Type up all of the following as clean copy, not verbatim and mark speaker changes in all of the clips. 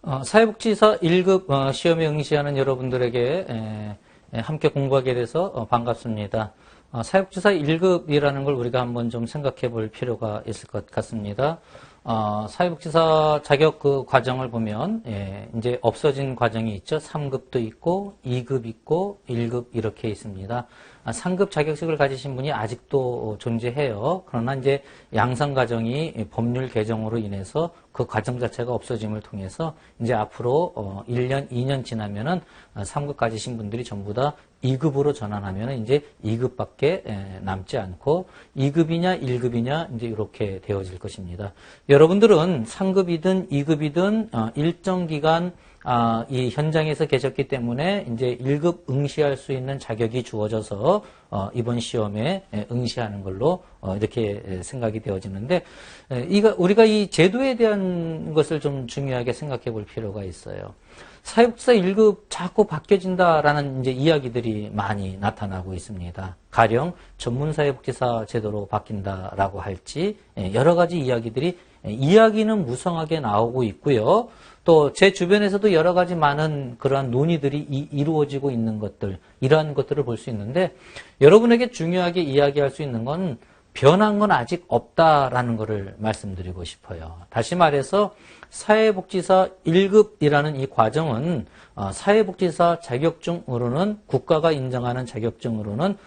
Speaker 1: 사회복지사 1급 시험에 응시하는 여러분들에게 함께 공부하게 돼서 반갑습니다. 사회복지사 1급이라는 걸 우리가 한번 좀 생각해 볼 필요가 있을 것 같습니다. 사회복지사 자격 그 과정을 보면 이제 없어진 과정이 있죠. 3급도 있고 2급 있고 1급 이렇게 있습니다. 3급 자격식을 가지신 분이 아직도 존재해요. 그러나 이제 양성 과정이 법률 개정으로 인해서 그 과정 자체가 없어짐을 통해서 이제 앞으로 1년, 2년 지나면은 3급 가지신 분들이 전부 다 2급으로 전환하면 이제 2급밖에 남지 않고 2급이냐 1급이냐 이제 이렇게 되어질 것입니다. 여러분들은 3급이든 2급이든 일정 기간 이 현장에서 계셨기 때문에 이제 1급 응시할 수 있는 자격이 주어져서 이번 시험에 응시하는 걸로 이렇게 생각이 되어지는데 우리가 이 제도에 대한 것을 좀 중요하게 생각해 볼 필요가 있어요. 사회복지사 1급 자꾸 바뀌어진다라는 이제 이야기들이 많이 나타나고 있습니다. 가령 전문사회복지사 제도로 바뀐다라고 할지 여러 가지 이야기는 무성하게 나오고 있고요. 또 제 주변에서도 여러 가지 많은 그러한 논의들이 이루어지고 있는 것들, 이러한 것들을 볼 수 있는데 여러분에게 중요하게 이야기할 수 있는 건 변한 건 아직 없다라는 것을 말씀드리고 싶어요. 다시 말해서 사회복지사 1급이라는 이 과정은 사회복지사 자격증으로는 국가가 인정하는 자격증으로는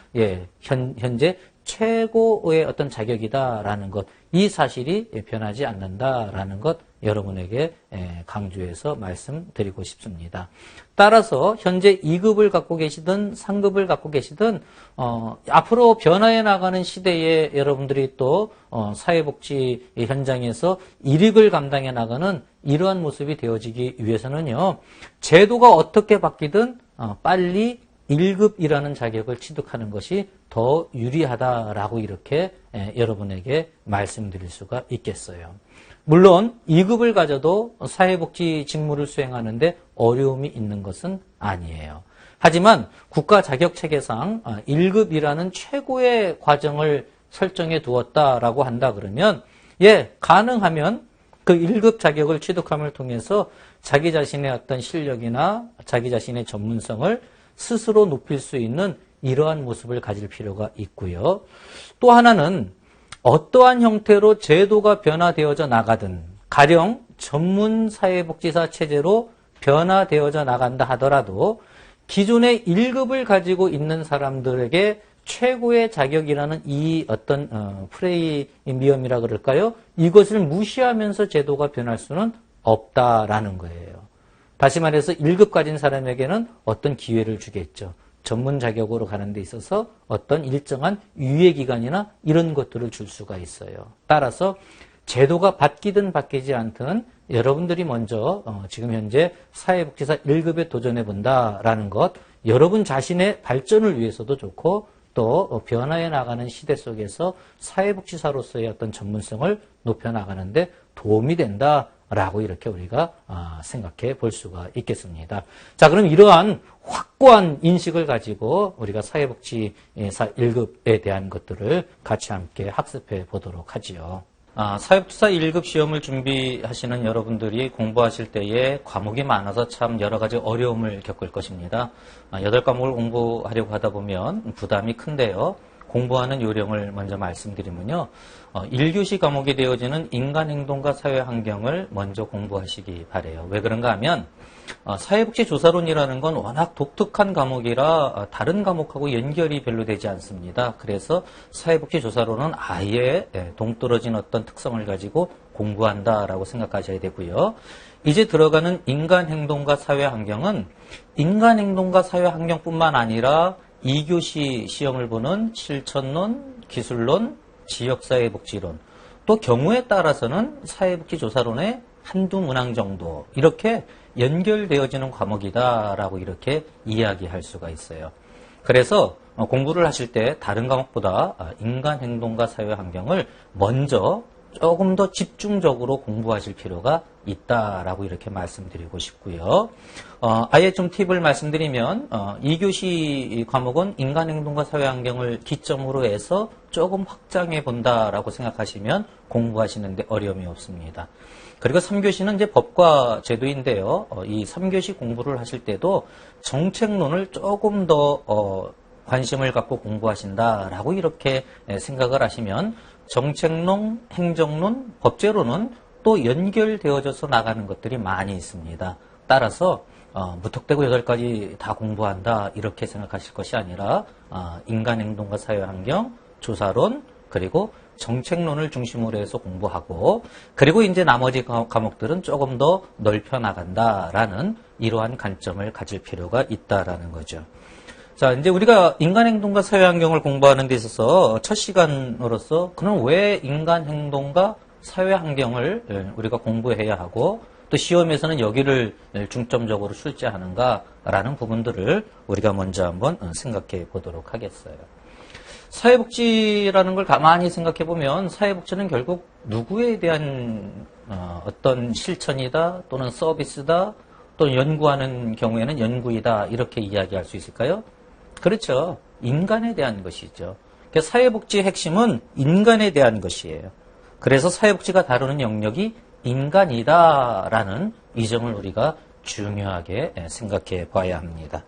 Speaker 1: 현재 최고의 어떤 자격이다라는 것, 이 사실이 변하지 않는다라는 것 여러분에게 강조해서 말씀드리고 싶습니다. 따라서 현재 2급을 갖고 계시든 3급을 갖고 계시든 앞으로 변화해 나가는 시대에 여러분들이 또 사회복지 현장에서 일익을 감당해 나가는 이러한 모습이 되어지기 위해서는요. 제도가 어떻게 바뀌든 빨리 1급이라는 자격을 취득하는 것이 더 유리하다라고 이렇게 여러분에게 말씀드릴 수가 있겠어요. 물론 2급을 가져도 사회복지 직무를 수행하는데 어려움이 있는 것은 아니에요. 하지만 국가 자격체계상 1급이라는 최고의 과정을 설정해 두었다라고 한다 그러면 가능하면 그 1급 자격을 취득함을 통해서 자기 자신의 어떤 실력이나 자기 자신의 전문성을 스스로 높일 수 있는 이러한 모습을 가질 필요가 있고요. 또 하나는 어떠한 형태로 제도가 변화되어져 나가든 가령 전문사회복지사 체제로 변화되어져 나간다 하더라도 기존의 1급을 가지고 있는 사람들에게 최고의 자격이라는 이 어떤 프레미엄이라 그럴까요? 이것을 무시하면서 제도가 변할 수는 없다라는 거예요. 다시 말해서 1급 가진 사람에게는 어떤 기회를 주겠죠. 전문 자격으로 가는 데 있어서 어떤 일정한 유예 기간이나 이런 것들을 줄 수가 있어요. 따라서 제도가 바뀌든 바뀌지 않든 여러분들이 먼저 지금 현재 사회복지사 1급에 도전해 본다라는 것, 여러분 자신의 발전을 위해서도 좋고 또 변화해 나가는 시대 속에서 사회복지사로서의 어떤 전문성을 높여 나가는데 도움이 된다라고 이렇게 우리가 생각해 볼 수가 있겠습니다. 자, 그럼 이러한 확고한 인식을 가지고 우리가 사회복지사 1급에 대한 것들을 같이 함께 학습해 보도록 하지요. 사회복지사 1급 시험을 준비하시는 여러분들이 공부하실 때에 과목이 많아서 참 여러 가지 어려움을 겪을 것입니다. 8과목을 공부하려고 하다 보면 부담이 큰데요. 공부하는 요령을 먼저 말씀드리면요. 1교시 과목이 되어지는 인간행동과 사회환경을 먼저 공부하시기 바라요. 왜 그런가 하면 사회복지조사론이라는 건 워낙 독특한 과목이라 다른 과목하고 연결이 별로 되지 않습니다. 그래서 사회복지조사론은 아예 동떨어진 어떤 특성을 가지고 공부한다라고 생각하셔야 되고요. 이제 들어가는 인간행동과 사회환경은 인간행동과 사회환경뿐만 아니라 2교시 시험을 보는 실천론, 기술론, 지역사회복지론, 또 경우에 따라서는 사회복지조사론의 한두 문항 정도 이렇게 연결되어지는 과목이다라고 이렇게 이야기할 수가 있어요. 그래서 공부를 하실 때 다른 과목보다 인간행동과 사회환경을 먼저 조금 더 집중적으로 공부하실 필요가 있다라고 이렇게 말씀드리고 싶고요. 아예 좀 팁을 말씀드리면 2교시 과목은 인간행동과 사회환경을 기점으로 해서 조금 확장해 본다라고 생각하시면 공부하시는데 어려움이 없습니다. 그리고 3교시는 이제 법과 제도인데요. 이 3교시 공부를 하실 때도 정책론을 조금 더 관심을 갖고 공부하신다라고 이렇게 생각을 하시면 정책론, 행정론, 법제론은 또 연결되어져서 나가는 것들이 많이 있습니다. 따라서 무턱대고 8가지 다 공부한다 이렇게 생각하실 것이 아니라 인간행동과 사회환경, 조사론, 그리고 정책론을 중심으로 해서 공부하고 그리고 이제 나머지 과목들은 조금 더 넓혀 나간다라는 이러한 관점을 가질 필요가 있다라는 거죠. 자, 이제 우리가 인간행동과 사회환경을 공부하는 데 있어서 첫 시간으로서 그럼 왜 인간행동과 사회환경을 우리가 공부해야 하고 또 시험에서는 여기를 중점적으로 출제하는가라는 부분들을 우리가 먼저 한번 생각해 보도록 하겠어요. 사회복지라는 걸 가만히 생각해 보면 사회복지는 결국 누구에 대한 어떤 실천이다 또는 서비스다 또는 연구하는 경우에는 연구이다 이렇게 이야기할 수 있을까요? 그렇죠. 인간에 대한 것이죠. 그러니까 사회복지의 핵심은 인간에 대한 것이에요. 그래서 사회복지가 다루는 영역이 인간이다라는 이 점을 우리가 중요하게 생각해 봐야 합니다.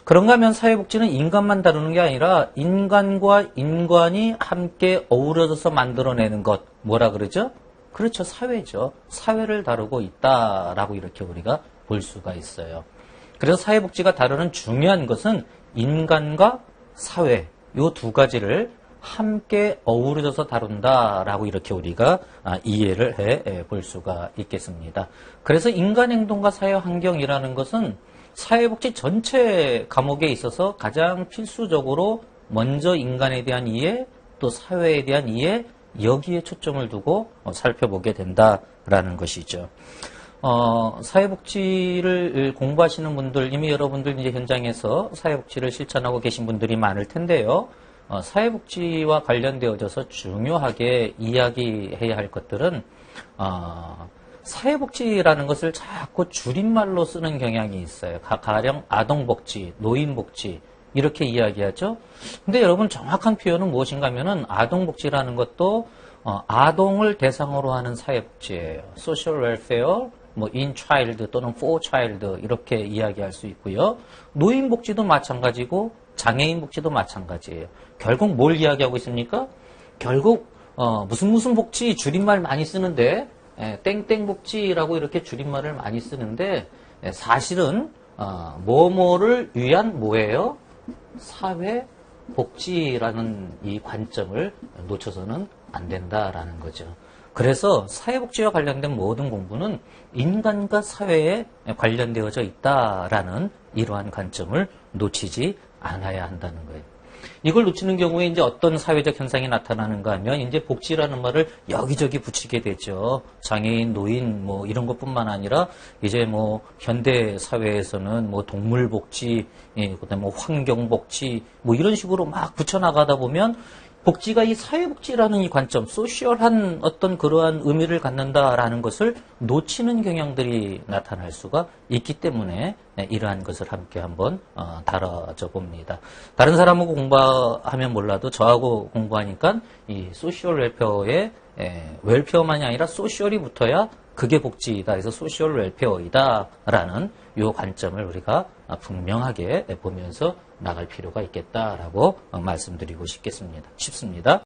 Speaker 1: 그런가 하면 사회복지는 인간만 다루는 게 아니라 인간과 인간이 함께 어우러져서 만들어내는 것, 뭐라 그러죠? 그렇죠. 사회죠. 사회를 다루고 있다라고 이렇게 우리가 볼 수가 있어요. 그래서 사회복지가 다루는 중요한 것은 인간과 사회, 이 두 가지를 함께 어우러져서 다룬다라고 이렇게 우리가 이해를 해 볼 수가 있겠습니다. 그래서 인간행동과 사회환경이라는 것은 사회복지 전체 과목에 있어서 가장 필수적으로 먼저 인간에 대한 이해, 또 사회에 대한 이해, 여기에 초점을 두고 살펴보게 된다라는 것이죠. 사회복지를 공부하시는 분들, 이미 여러분들 이제 현장에서 사회복지를 실천하고 계신 분들이 많을 텐데요. 사회복지와 관련되어져서 중요하게 이야기해야 할 것들은, 사회복지라는 것을 자꾸 줄임말로 쓰는 경향이 있어요. 가령 아동복지, 노인복지, 이렇게 이야기하죠. 근데 여러분 정확한 표현은 무엇인가 하면은 아동복지라는 것도 아동을 대상으로 하는 사회복지예요. social welfare, 뭐 in child 또는 for child 이렇게 이야기할 수 있고요. 노인복지도 마찬가지고 장애인복지도 마찬가지예요. 결국 뭘 이야기하고 있습니까? 결국 무슨 복지 줄임말 많이 쓰는데 땡땡복지라고 이렇게 줄임말을 많이 쓰는데 사실은 뭐뭐를 위한 뭐예요? 사회복지라는 이 관점을 놓쳐서는 안 된다라는 거죠. 그래서 사회복지와 관련된 모든 공부는 인간과 사회에 관련되어져 있다라는 이러한 관점을 놓치지 않아야 한다는 거예요. 이걸 놓치는 경우에 이제 어떤 사회적 현상이 나타나는가 하면 이제 복지라는 말을 여기저기 붙이게 되죠. 장애인, 노인 뭐 이런 것뿐만 아니라 이제 뭐 현대 사회에서는 뭐 동물복지, 그다음에 뭐 환경복지 뭐 이런 식으로 막 붙여나가다 보면 복지가 이 사회복지라는 이 관점, 소셜한 어떤 그러한 의미를 갖는다라는 것을 놓치는 경향들이 나타날 수가 있기 때문에 이러한 것을 함께 한번 다뤄져 봅니다. 다른 사람하고 공부하면 몰라도 저하고 공부하니까 이 소셜 웰페어의 웰페어만이 아니라 소셜이 붙어야 그게 복지이다. 그래서 소셜 웰페어이다라는 이 관점을 우리가 분명하게 보면서 나갈 필요가 있겠다라고 말씀드리고 싶습니다.